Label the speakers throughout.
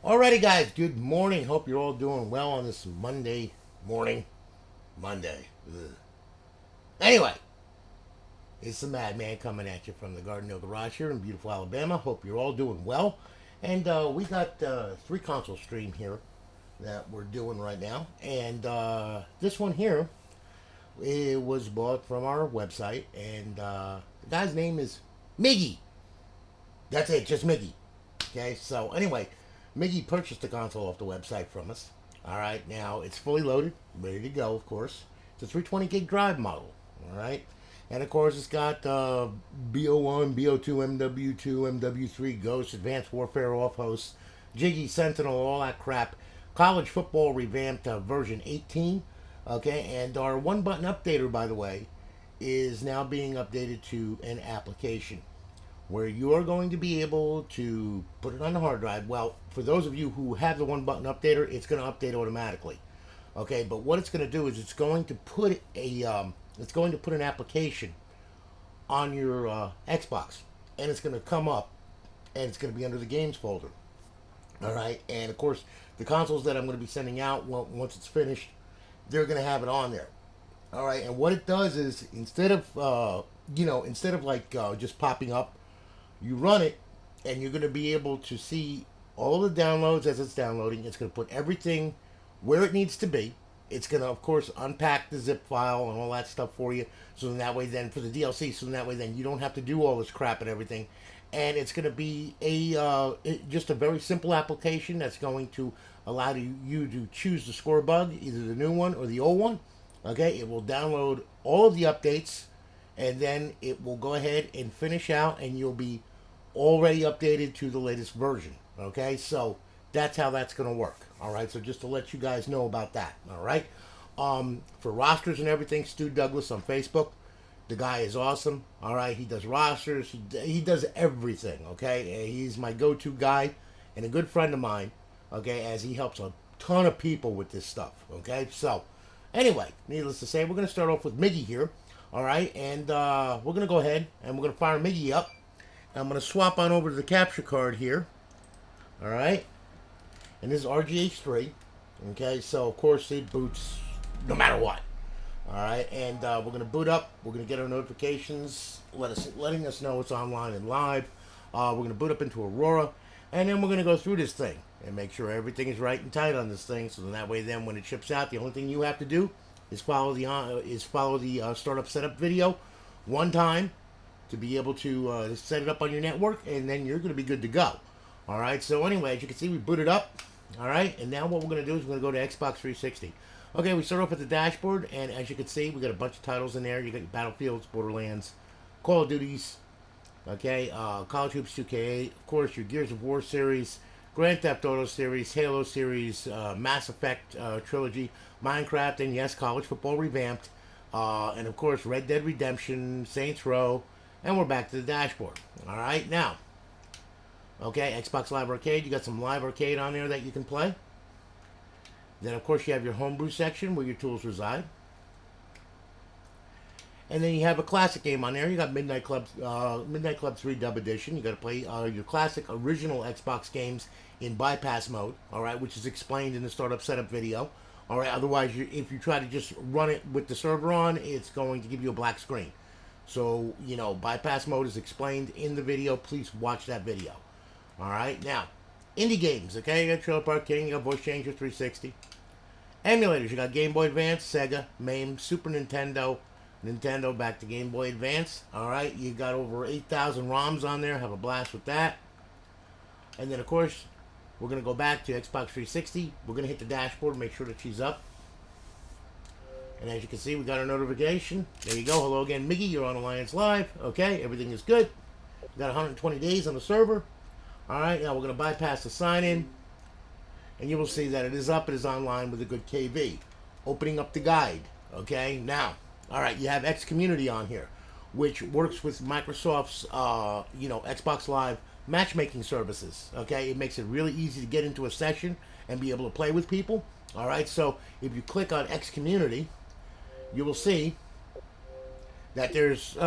Speaker 1: Alrighty, guys. Good morning. Hope you're all doing well on this Monday morning. Monday. Ugh. Anyway, it's the Madman coming at you from the Garden Hill Garage here in beautiful Alabama. Hope you're all doing well. And we got three console stream here that we're doing right now. And this one here, it was bought from our website. And the guy's name is Miggy. That's it, just Miggy. Okay, so anyway, Miggy purchased the console off the website from us. All right, now it's fully loaded, ready to go, of course. It's a 320 gig drive model. All right, and of course it's got Bo1 Bo2 Mw3 Mw3 Ghosts, Advanced Warfare Off Hosts, Jiggy, Sentinel, all that crap. College Football Revamped version 18. Okay, and our one button updater, by the way, is now being updated to an application where you are going to be able to put it on the hard drive. Well, for those of you who have the one button updater, it's going to update automatically. Okay, but what it's going to do is it's going to put an application on your Xbox, and it's going to come up, and it's going to be under the games folder. All right, and of course, the consoles that I'm going to be sending out, well, once it's finished, they're going to have it on there. All right, and what it does is instead of just popping up, you run it, and you're going to be able to see all the downloads as it's downloading. It's going to put everything where it needs to be. It's going to, of course, unpack the zip file and all that stuff for you. So that way, then for the DLC, so that way, then you don't have to do all this crap and everything. And it's going to be just a very simple application that's going to allow you to choose the score bug, either the new one or the old one. Okay, it will download all of the updates, and then it will go ahead and finish out, and you'll be already updated to the latest version. Okay, so that's how that's going to work. All right, so just to let you guys know about that. All right, for rosters and everything, Stu Douglas on Facebook. The guy is awesome. All right, he does rosters. He does everything. Okay, and he's my go-to guy and a good friend of mine. Okay, as he helps a ton of people with this stuff. Okay, so anyway, needless to say, we're going to start off with Miggy here. All right, and we're going to go ahead and we're going to fire Miggy up. I'm going to swap on over to the capture card here. All right, and this is RGH3. Okay, so of course it boots no matter what. All right, and we're going to boot up. We're going to get our notifications, letting us know it's online and live. We're going to boot up into Aurora, and then we're going to go through this thing and make sure everything is right and tight on this thing. So that way, then when it ships out, the only thing you have to do is follow the startup setup video one time to be able to set it up on your network, and then you're going to be good to go. All right. So anyway, as you can see, we booted up. All right, and now what we're going to do is we're going to go to Xbox 360. Okay, we start off at the dashboard, and as you can see, we got a bunch of titles in there. You got your Battlefields, Borderlands, Call of Duties, okay, College Hoops 2K8, of course, your Gears of War series, Grand Theft Auto series, Halo series, Mass Effect trilogy, Minecraft, and yes, College Football Revamped, and of course, Red Dead Redemption, Saints Row, and we're back to the dashboard. All right, now, okay, Xbox Live Arcade, you got some Live Arcade on there that you can play. Then, of course, you have your homebrew section where your tools reside. And then you have a classic game on there. You got Midnight Club 3 Dub Edition. You got to play your classic original Xbox games in bypass mode, all right, which is explained in the startup setup video. All right, otherwise, if you try to just run it with the server on, it's going to give you a black screen. So, bypass mode is explained in the video. Please watch that video. All right, now, indie games, okay? You got Trailer Park King, you got Voice Changer 360. Emulators, you got Game Boy Advance, Sega, MAME, Super Nintendo, Nintendo back to Game Boy Advance. All right, you got over 8,000 ROMs on there. Have a blast with that. And then, of course, we're going to go back to Xbox 360. We're going to hit the dashboard, make sure that she's up. And as you can see, we got our notification. There you go. Hello again, Miggy. You're on Alliance Live. Okay, everything is good. We got 120 days on the server. All right, now we're going to bypass the sign-in. And you will see that it is up. It is online with a good KV. Opening up the guide. Okay, now, all right, you have X Community on here, which works with Microsoft's, Xbox Live matchmaking services. Okay, it makes it really easy to get into a session and be able to play with people. All right, so if you click on X Community, you will see that there's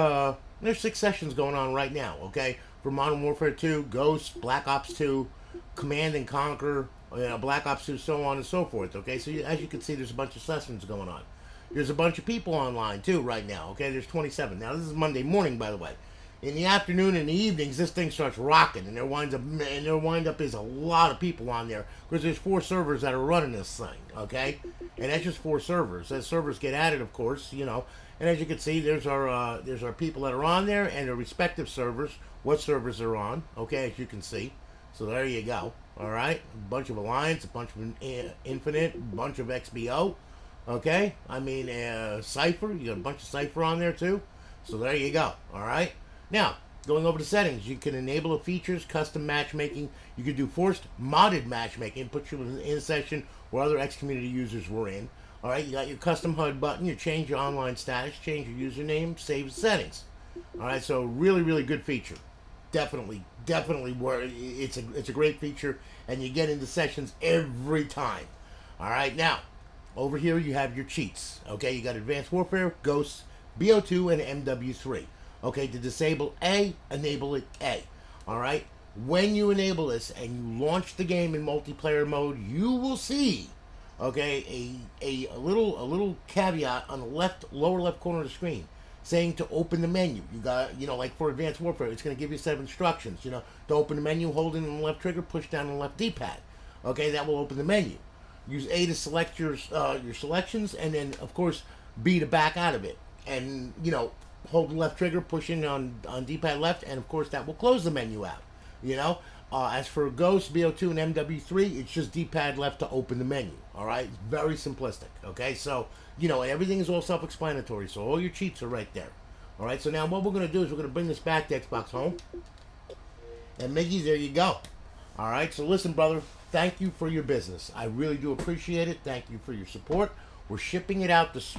Speaker 1: 6 sessions going on right now. Okay, for Modern Warfare 2, Ghosts, Black Ops 2. Command and Conquer, Black Ops 2, so on and so forth. Okay, so as you can see, there's a bunch of sessions going on. There's a bunch of people online too right now. Okay, there's 27. Now this is Monday morning, by the way. In the afternoon and the evenings, this thing starts rocking, and there wind up is a lot of people on there because there's 4 servers that are running this thing. Okay, and that's just 4 servers. As servers get added, of course, and as you can see, there's our people that are on there and their respective servers. What servers they're on? Okay, as you can see. So there you go. All right, a bunch of Alliance, a bunch of Infinite, a bunch of XBO. Okay, I mean Cypher. You got a bunch of Cypher on there too. So there you go. All right. Now going over the settings, you can enable the features, custom matchmaking. You can do forced modded matchmaking, put you in a session where other X community users were in. All right, you got your custom HUD button. You change your online status, change your username, save settings. All right, so really good feature. Definitely it's a great feature, and you get into sessions every time. All right, now over here you have your cheats. Okay, you got Advanced Warfare, Ghosts, Bo2, and Mw3. Okay, to disable A, enable it A. All right, when you enable this and you launch the game in multiplayer mode, you will see, okay, a little caveat on the lower left corner of the screen saying to open the menu. You got, like for Advanced Warfare, it's going to give you a set of instructions. To open the menu, hold in the left trigger, push down on the left D-pad. Okay, that will open the menu. Use A to select your selections, and then of course B to back out of it. And hold the left trigger, push in on D-pad left, and of course that will close the menu out. As for Ghost, Bo2, and Mw3, it's just D-pad left to open the menu. All right, it's very simplistic. Okay, so everything is all self-explanatory. So all your cheats are right there. All right, so now what we're gonna do is we're gonna bring this back to Xbox Home. And Miggy, there you go. All right, so listen, brother. Thank you for your business. I really do appreciate it. Thank you for your support. We're shipping it out this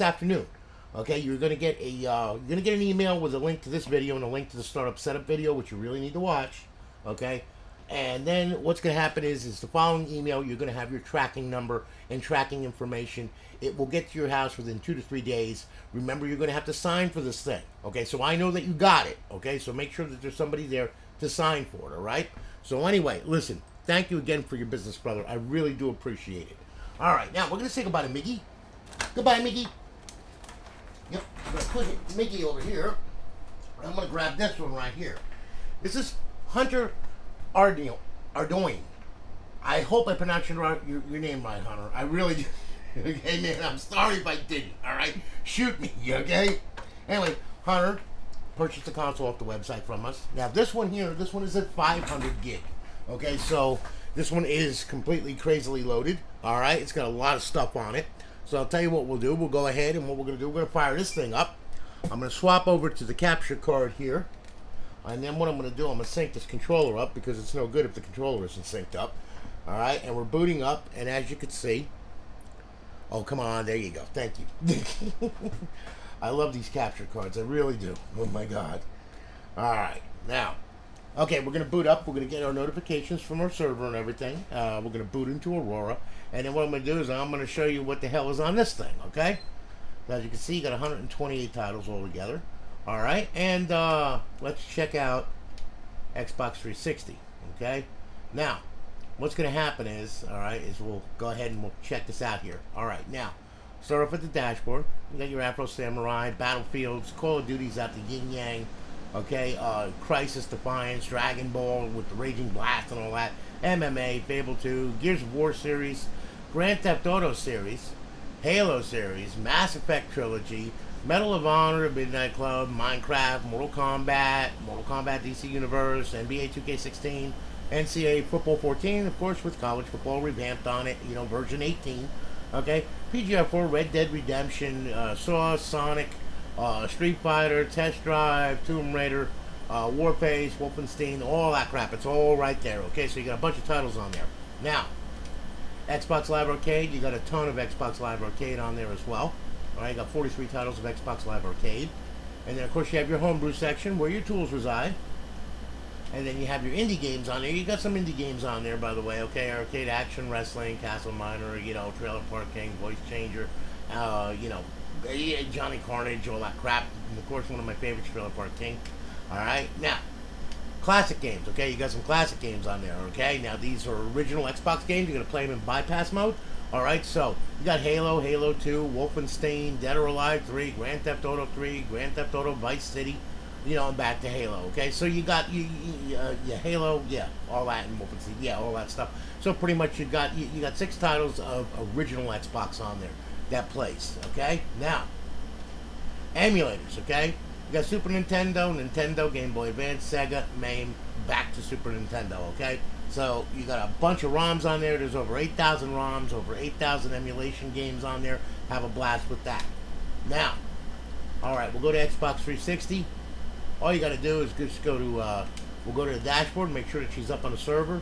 Speaker 1: afternoon. Okay, you're gonna get an email with a link to this video and a link to the startup setup video, which you really need to watch. Okay, and then what's gonna happen is the following email, you're gonna have your tracking number and tracking information. It will get to your house within 2 to 3 days. Remember, you're gonna have to sign for this thing. Okay, so I know that you got it. Okay, so make sure that there's somebody there to sign for it. All right. So anyway, listen. Thank you again for your business, brother. I really do appreciate it. All right, now we're gonna say goodbye to Miggy. Goodbye, Miggy. Yep, I'm gonna put Miggy over here. I'm gonna grab this one right here. This is Hunter Ardoin. I hope I pronounced your name right, Hunter. I really do. Okay, man, I'm sorry if I didn't. All right, shoot me, okay? Anyway, Hunter purchased the console off the website from us. Now this one here, this one is at 500 gig. Okay, so this one is completely crazily loaded. All right, it's got a lot of stuff on it. So I'll tell you what we'll do. We'll go ahead and what we're going to do, we're going to fire this thing up. I'm going to swap over to the capture card here. And then what I'm going to do, I'm going to sync this controller up because it's no good if the controller isn't synced up. All right, and we're booting up. And as you can see, oh, come on, there you go. Thank you. I love these capture cards. I really do. Oh, my God. All right, now. Okay, we're going to boot up. We're going to get our notifications from our server and everything. We're going to boot into Aurora. And then what I'm going to do is I'm going to show you what the hell is on this thing, okay? So as you can see, you got 128 titles all together. All right, and let's check out Xbox 360, okay? Now, what's going to happen is, all right, is we'll go ahead and we'll check this out here. All right, now, start off at the dashboard. You got your Afro Samurai, Battlefields, Call of Duty's out the Yin Yang. Okay, Crisis, Defiance, Dragon Ball with the Raging Blast and all that, MMA, Fable 2, Gears of War series, Grand Theft Auto series, Halo series, Mass Effect trilogy, Medal of Honor, Midnight Club, Minecraft, Mortal Kombat DC Universe, NBA 2K16, NCAA Football 14, of course, with college football revamped on it, version 18. Okay, PGR4, Red Dead Redemption, Saw, Sonic, Street Fighter, Test Drive, Tomb Raider, Warface, Wolfenstein, all that crap. It's all right there. Okay, so you got a bunch of titles on there. Now, Xbox Live Arcade, you got a ton of Xbox Live Arcade on there as well. All right, you got 43 titles of Xbox Live Arcade. And then, of course, you have your homebrew section where your tools reside. And then you have your indie games on there. You got some indie games on there, by the way. Okay, Arcade Action, Wrestling, Castle Miner, Trailer Park King, Voice Changer, Johnny Carnage, all that crap. And of course, one of my favorites, Trailer Park King. All right, now classic games, okay? You got some classic games on there, okay? Now, these are original Xbox games. You're going to play them in bypass mode, all right? So, you got Halo, Halo 2, Wolfenstein, Dead or Alive 3, Grand Theft Auto 3, Grand Theft Auto Vice City, you know, and back to Halo, okay? So, you got Halo, yeah, all that, and Wolfenstein, yeah, all that stuff. So, pretty much you got 6 titles of original Xbox on there that plays, okay? Now, emulators, okay? You got Super Nintendo, Game Boy Advance, Sega, MAME, back to Super Nintendo, okay? So you got a bunch of ROMs on there. There's over 8,000 ROMs, over 8,000 emulation games on there. Have a blast with that. Now, all right, we'll go to Xbox 360. All you got to do is just go to, we'll go to the dashboard and make sure that she's up on the server.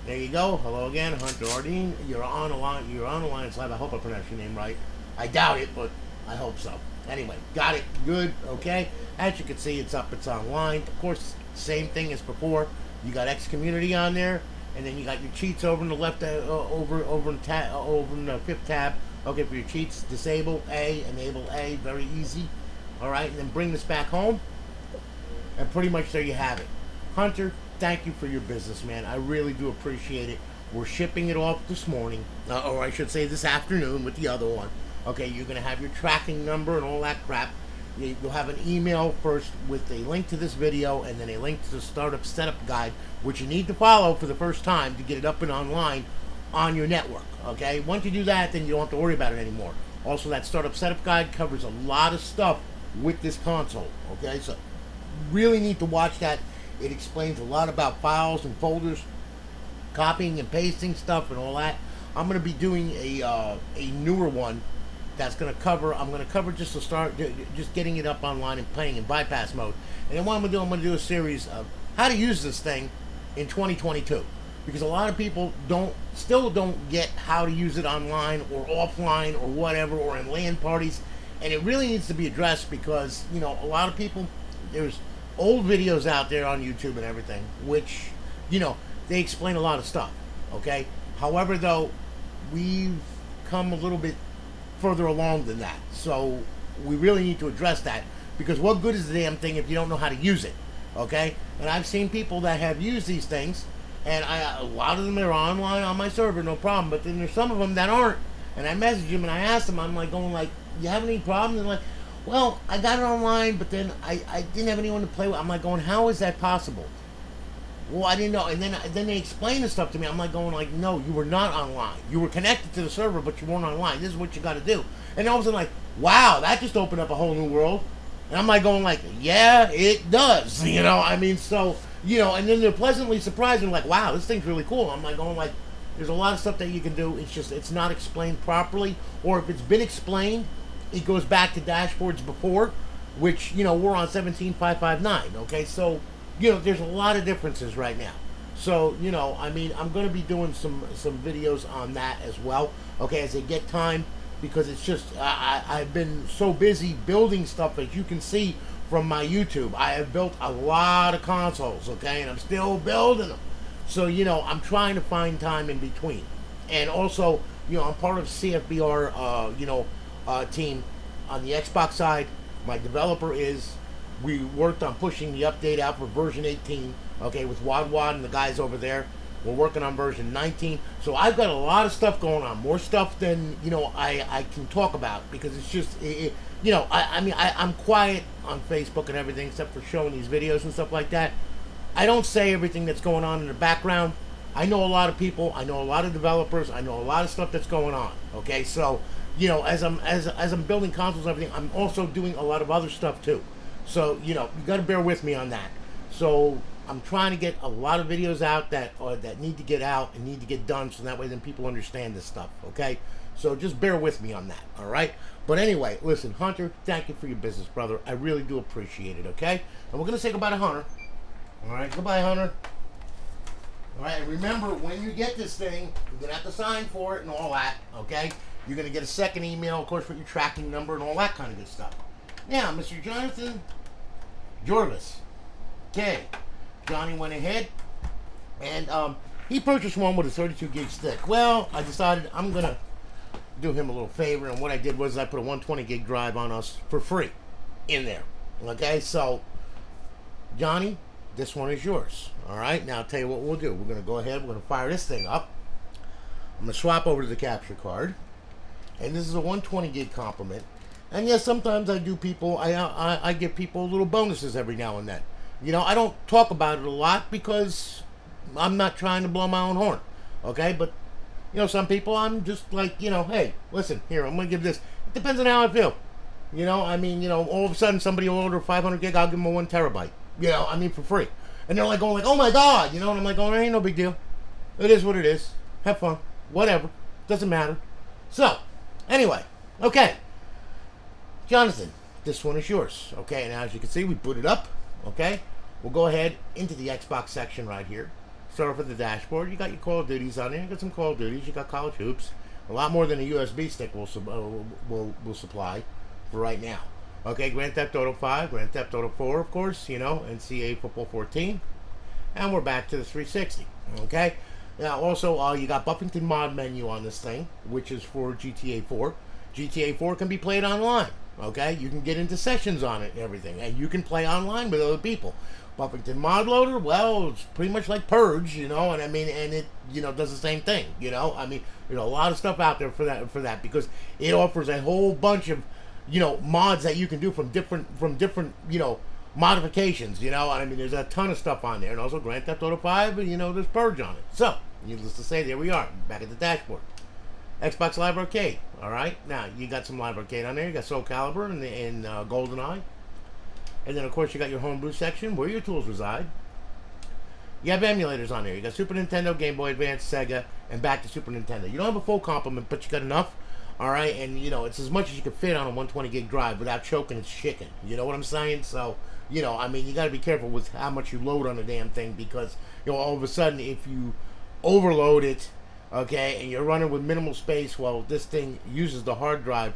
Speaker 1: There you go. Hello again, Hunter Ardeen. You're on Alliance Live. I hope I pronounced your name right. I doubt it, but I hope so. Anyway, got it. Good. Okay. As you can see, it's up. It's online. Of course, same thing as before. You got X Community on there, and then you got your cheats over in the left, over in the fifth tab. Okay, for your cheats, disable A, enable A. Very easy. All right, and then bring this back home, and pretty much there you have it. Hunter, thank you for your business, man. I really do appreciate it. We're shipping it off this morning, or I should say this afternoon with the other one. Okay, you're going to have your tracking number and all that crap. You'll have an email first with a link to this video and then a link to the startup setup guide, which you need to follow for the first time to get it up and online on your network. Okay, once you do that, then you don't have to worry about it anymore. Also, that startup setup guide covers a lot of stuff with this console. Okay, so really need to watch that. It explains a lot about files and folders, copying and pasting stuff and all that. I'm going to be doing a newer one. That's going to cover, I'm going to cover just to start, just getting it up online and playing in bypass mode. And then what I'm going to do a series of how to use this thing in 2022. Because a lot of people still don't get how to use it online or offline or whatever, or in LAN parties. And it really needs to be addressed because, you know, a lot of people, there's old videos out there on YouTube and everything, which, you know, they explain a lot of stuff, okay? However, though, we've come a little bit further along than that, so we really need to address that, because what good is the damn thing if you don't know how to use it, okay? And I've seen people that have used these things, and a lot of them are online on my server, no problem, but then there's some of them that aren't, and I message them and I ask them, I'm like going like, you have any problems? And like, well, I got it online, but then I didn't have anyone to play with. I'm like going, how is that possible? Well, I didn't know. And then they explained the stuff to me. I'm like going like, no, you were not online. You were connected to the server, but you weren't online. This is what you got to do. And all of a sudden, like, wow, that just opened up a whole new world. And I'm like going like, yeah, it does. You know, I mean, so, you know, and then they're pleasantly surprised and like, wow, this thing's really cool. I'm like going like, there's a lot of stuff that you can do. It's just, it's not explained properly. Or if it's been explained, it goes back to dashboards before, which, you know, we're on 17.559. Okay, so, you know, there's a lot of differences right now. So, you know, I mean, I'm going to be doing some videos on that as well, okay, as I get time, because it's just, I've been so busy building stuff, as you can see from my YouTube. I have built a lot of consoles, okay, and I'm still building them. So, you know, I'm trying to find time in between. And also, you know, I'm part of CFBR, you know, team on the Xbox side. My developer is... We worked on pushing the update out for version 18, okay, with Wad and the guys over there. We're working on version 19. So I've got a lot of stuff going on, more stuff than, you know, I can talk about, because it's just, you know, I mean, I'm quiet on Facebook and everything except for showing these videos and stuff like that. I don't say everything that's going on in the background. I know a lot of people. I know a lot of developers. I know a lot of stuff that's going on, okay? So, you know, as I'm building consoles and everything, I'm also doing a lot of other stuff too. So, you know, you got to bear with me on that. So, I'm trying to get a lot of videos out that need to get out and need to get done, so that way then people understand this stuff, okay? So, just bear with me on that, all right? But anyway, listen, Hunter, thank you for your business, brother. I really do appreciate it, okay? And we're going to say goodbye to Hunter. All right, goodbye, Hunter. All right, and remember, when you get this thing, you're going to have to sign for it and all that, okay? You're going to get a second email, of course, with your tracking number and all that kind of good stuff. Now, Mr. Jonathan Jorvis. Okay. Johnny went ahead and he purchased one with a 32 gig stick. Well, I decided I'm going to do him a little favor, and what I did was I put a 120 gig drive on us for free in there. Okay, so Johnny, this one is yours. All right, now I'll tell you what we'll do. We're going to go ahead, we're going to fire this thing up. I'm going to swap over to the capture card. And this is a 120 gig complement. And yes, sometimes I do people, I give people little bonuses every now and then. You know, I don't talk about it a lot because I'm not trying to blow my own horn. Okay, but, you know, some people I'm just like, you know, hey, listen, here, I'm going to give this. It depends on how I feel. You know, I mean, you know, all of a sudden somebody will order 500 gig, I'll give them a 1 terabyte. You know, I mean, for free. And they're like going like, oh my God, you know, and I'm like, oh, it ain't no big deal. It is what it is. Have fun. Whatever. Doesn't matter. So, anyway, okay. Jonathan, this one is yours. Okay, and as you can see, we booted up. Okay, we'll go ahead into the Xbox section right here. Start off with the dashboard. You got your Call of Duties on there. You got some Call of Duties. You got College Hoops. A lot more than a USB stick will supply for right now. Okay, Grand Theft Auto 5, Grand Theft Auto 4, of course, you know, NCAA Football 14. And we're back to the 360. Okay, now also you got Buffington Mod Menu on this thing, which is for GTA 4. GTA 4 can be played online. Okay, you can get into sessions on it and everything, and you can play online with other people. Buffington Mod Loader, well, it's pretty much like Purge, you know, and I mean, and it, you know, does the same thing, you know. I mean, there's a lot of stuff out there for that because it offers a whole bunch of, you know, mods that you can do from different, you know, modifications, you know. And I mean, there's a ton of stuff on there, and also Grand Theft Auto 5, and you know, there's Purge on it. So, needless to say, there we are, back at the dashboard. Xbox Live Arcade. All right, now you got some Live Arcade on there. You got Soul Calibur and GoldenEye, and then of course you got your homebrew section where your tools reside. You have emulators on there. You got Super Nintendo, Game Boy Advance, Sega, and back to Super Nintendo. You don't have a full complement, but you got enough. All right, and you know it's as much as you can fit on a 120 gig drive without choking its chicken. You know what I'm saying? So you know, I mean, you got to be careful with how much you load on the damn thing because you know all of a sudden if you overload it. Okay, and you're running with minimal space. Well, this thing uses the hard drive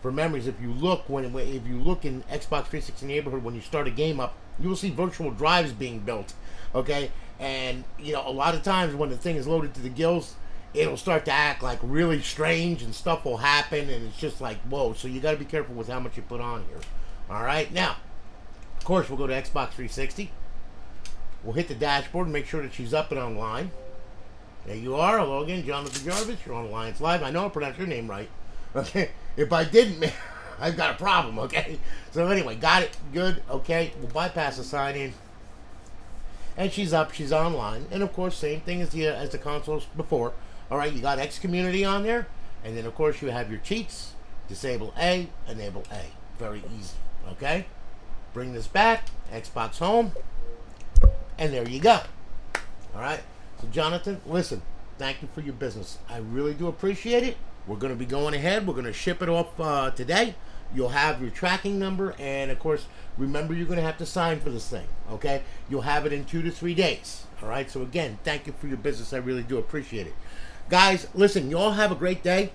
Speaker 1: for memories. If you look if you look in Xbox 360 neighborhood when you start a game up, you will see virtual drives being built. Okay, and you know a lot of times when the thing is loaded to the gills, it'll start to act like really strange and stuff will happen, and it's just like whoa. So you got to be careful with how much you put on here. All right, now of course we'll go to Xbox 360. We'll hit the dashboard and make sure that she's up and online. There you are. Hello again, Jonathan Jarvis. You're on Alliance Live. I know I pronounced your name right. Okay. If I didn't, man, I've got a problem. Okay. So anyway, got it. Good. Okay. We'll bypass the sign in. And she's up. She's online. And of course, same thing as the consoles before. All right. You got X Community on there. And then of course you have your cheats. Disable A. Enable A. Very easy. Okay. Bring this back. Xbox Home. And there you go. All right. So Jonathan, listen, thank you for your business. I really do appreciate it. We're going to be going ahead. We're going to ship it off today. You'll have your tracking number. And, of course, remember you're going to have to sign for this thing. Okay? You'll have it in 2 to 3 days. All right? So, again, thank you for your business. I really do appreciate it. Guys, listen, you all have a great day.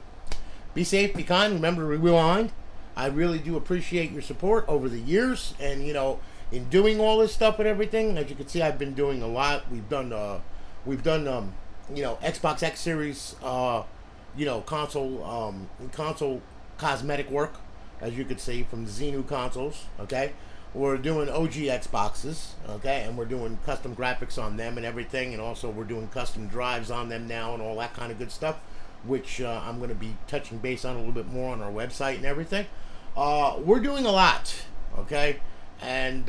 Speaker 1: Be safe. Be kind. Remember to rewind. I really do appreciate your support over the years. And, you know, in doing all this stuff and everything, as you can see, I've been doing a lot. We've done you know, Xbox X Series, you know, console cosmetic work, as you can see from the Xenu consoles. Okay, we're doing OG Xboxes. Okay, and we're doing custom graphics on them and everything, and also we're doing custom drives on them now and all that kind of good stuff, which I'm going to be touching base on a little bit more on our website and everything. We're doing a lot. Okay, and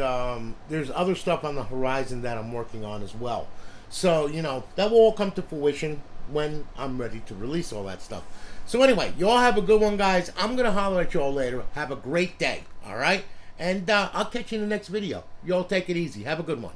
Speaker 1: there's other stuff on the horizon that I'm working on as well. So, you know, that will all come to fruition when I'm ready to release all that stuff. So anyway, you all have a good one, guys. I'm going to holler at you all later. Have a great day, all right? And I'll catch you in the next video. You all take it easy. Have a good one.